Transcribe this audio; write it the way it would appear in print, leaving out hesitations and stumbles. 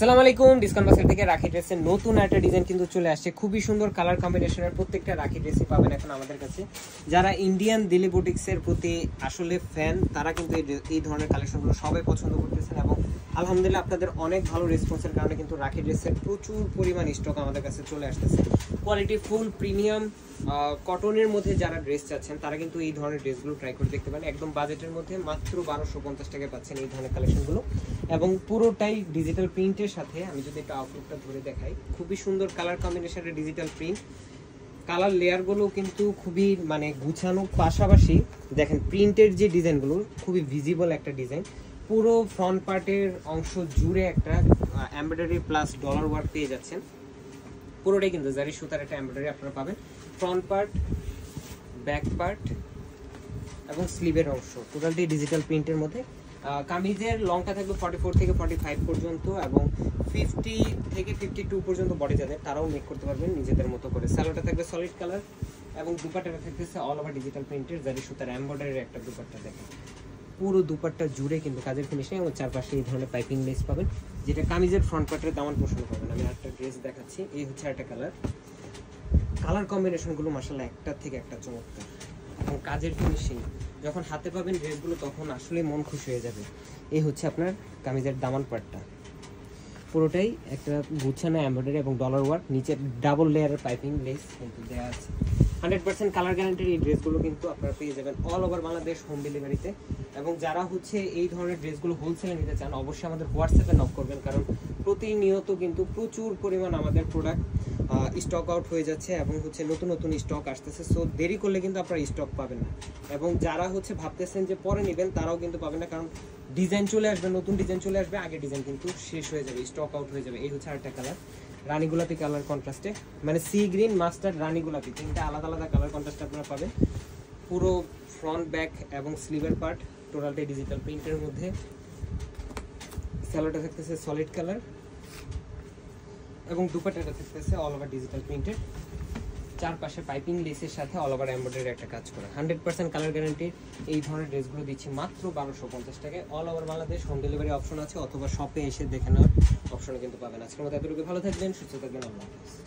আসসালামু আলাইকুম, ডিসকাউন্ট বাজার থেকে রাখি ড্রেসের নতুন একটা ডিজাইন কিন্তু চলে আসছে। খুবই সুন্দর কালার কম্বিনেশনের প্রত্যেকটা রাখি ড্রেসই পাবেন এখন আমাদের কাছে। যারা ইন্ডিয়ান দিলি বুটিক্সের প্রতি আসলে ফ্যান, তারা কিন্তু এই ধরনের কালেকশনগুলো সবাই পছন্দ করতেছেন এবং আলহামদুলিল্লাহ আপনাদের অনেক ভালো রেসপন্সের কারণে কিন্তু রাখি ড্রেসের প্রচুর পরিমাণ স্টক আমাদের কাছে চলে আসতেছে। কোয়ালিটি ফুল প্রিমিয়াম কটনের মধ্যে যারা ড্রেস চাচ্ছেন তারা কিন্তু এই ধরনের ড্রেসগুলো ট্রাই করে দেখতে পারেন। একদম বাজেটের মধ্যে মাত্র 1250 টাকায় পাচ্ছেন এই ধরনের কালেকশনগুলো এবং পুরোটাই ডিজিটাল প্রিন্টের সাথে। আমি যদি একটু আউটলুকটা ধরে দেখাই, খুবই সুন্দর কালার কম্বিনেশনের ডিজিটাল প্রিন্ট। কালার লেয়ারগুলো কিন্তু খুবই গুছানো, পাশাপাশি দেখেন প্রিন্টের যে ডিজাইনগুলো খুবই ভিজিবল একটা ডিজাইন। পুরো ফ্রন্ট পার্টের অংশ জুড়ে একটা এমব্রয়ডারি প্লাস ডলার ওয়ার্ক পেয়ে যাচ্ছেন। পুরোটাই কিন্তু জারি সুতার একটা এমব্রয়ডারি আপনারা পাবেন। ফ্রন্ট পার্ট, ব্যাক পার্ট এবং স্লিভের অংশ টোটালটি ডিজিটাল প্রিন্টের মধ্যে। কামিজের লংটা থাকবে 44 থেকে 45 পর্যন্ত এবং 50 থেকে 52 পর্যন্ত বডি যাদের, তারাও মেক করতে পারবেন নিজেদের মতো করে। সালোয়ারটা থাকবে সলিড কালার এবং দুপাট্টাটা থাকতেছে অল ওভার ডিজিটাল প্রিন্টের জারি সুতার এমব্রয়ডারির একটা দুপাট্টা। দেখেন পুরো দুপাট্টা জুড়ে কিন্তু কাজের ফিনিশিং এবং চারপাশে এই ধরনের পাইপিং লেস পাবেন, যেটা কামিজের ফ্রন্ট পার্টের দামান পোষণ পাবেন। আমি একটা ড্রেস দেখাচ্ছি, এই হচ্ছে একটা কালার কম্বিনেশনগুলো মাশাআল্লাহ একটার থেকে একটা চমৎকার এবং কাজের ফিনিশিং যখন হাতে পাবেন ড্রেসগুলো তখন আসলে মন খুশি হয়ে যাবে। এই হচ্ছে আপনার কামিজের দামান পার্টটা, পুরোটাই একটা গুছানো এমব্রয়ডারি এবং ডলার ওয়ার্ক, নিচে ডাবল লেয়ারের পাইপিং লেস কিন্তু দেওয়া আছে। 100% কালার গ্যারান্টির এই ড্রেসগুলো কিন্তু আপনারা পেয়ে যাবেন অল ওভার বাংলাদেশ হোম ডেলিভারিতে। এবং যারা এই ধরনের ড্রেসগুলো হোলসেলে নিতে চান অবশ্যই আমাদের হোয়াটসঅ্যাপে নক করবেন, কারণ প্রতিনিয়ত কিন্তু প্রচুর পরিমাণ আমাদের প্রোডাক্ট স্টক আউট হয়ে যাচ্ছে এবং নতুন নতুন স্টক আসতেছে। সো দেরি করলে কিন্তু আপনারা স্টক পাবেন না এবং যারা ভাবতেছেন যে পরে নেবেন তারাও কিন্তু পাবেন না, কারণ ডিজাইন চলে আসবে, নতুন ডিজাইন চলে আসবে, আগে ডিজাইন কিন্তু শেষ হয়ে যাবে, স্টক আউট হয়ে যাবে। এই হচ্ছে আরেকটা কালার, রানী গোলাপি কালার কন্ট্রাস্টে, সি গ্রিন, মাস্টার্ড, রানী গোলাপি, তিনটা আলাদা আলাদা কালার কন্ট্রাস্টে আপনারা পাবেন। পুরো ফ্রন্ট, ব্যাক এবং স্লিভের পার্ট টোটালটাই ডিজিটাল প্রিন্টের মধ্যে। সালোয়ারটা থাকতেছে সলিড কালার এবং দুপাট্টাটা থাকতেছে অল ওভার ডিজিটাল প্রিন্টের, চারপাশে পাইপিং লেসের সাথে অল ওভার এমব্রয়ডারি একটা কাজ করা। 100% কালার গ্যারান্টি এই ধরনের ড্রেসগুলো দিচ্ছি মাত্র 1250 টাকায়। All over Bangladesh home delivery option আছে, অথবা শপে এসে দেখে নেওয়ার অপশন কিন্তু পাবেন। আজকের মতো এতটুকু, ভালো থাকবেন, সুস্থ থাকবেন, আল্লাহ হাফেজ।